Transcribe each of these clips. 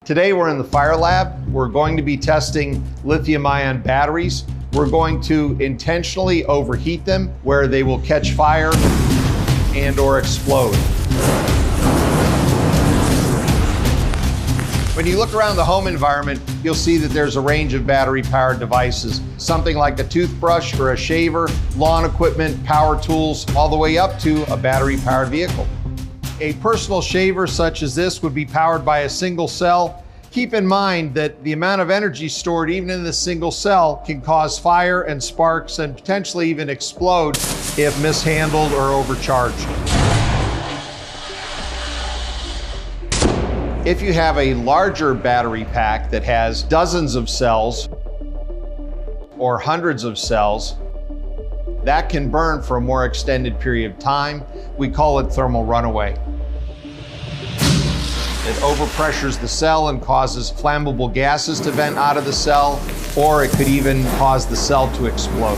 Today we're in the fire lab. We're going to be testing lithium-ion batteries. We're going to intentionally overheat them where they will catch fire and/or explode. When you look around the home environment, you'll see that there's a range of battery-powered devices. Something like a toothbrush or a shaver, lawn equipment, power tools, all the way up to a battery-powered vehicle. A personal shaver such as this would be powered by a single cell. Keep in mind that the amount of energy stored even in this single cell can cause fire and sparks and potentially even explode if mishandled or overcharged. If you have a larger battery pack that has dozens of cells or hundreds of cells, that can burn for a more extended period of time. We call it thermal runaway. It overpressures the cell and causes flammable gases to vent out of the cell, or it could even cause the cell to explode.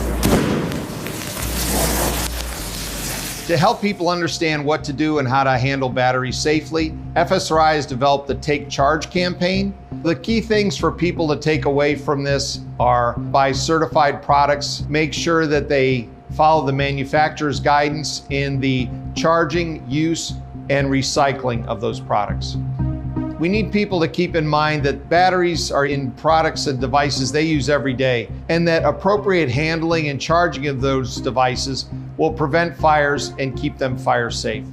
To help people understand what to do and how to handle batteries safely, FSRI has developed the Take Charge campaign. The key things for people to take away from this are buy certified products, make sure that they follow the manufacturer's guidance in the charging, use, and recycling of those products. We need people to keep in mind that batteries are in products and devices they use every day, and that appropriate handling and charging of those devices will prevent fires and keep them fire safe.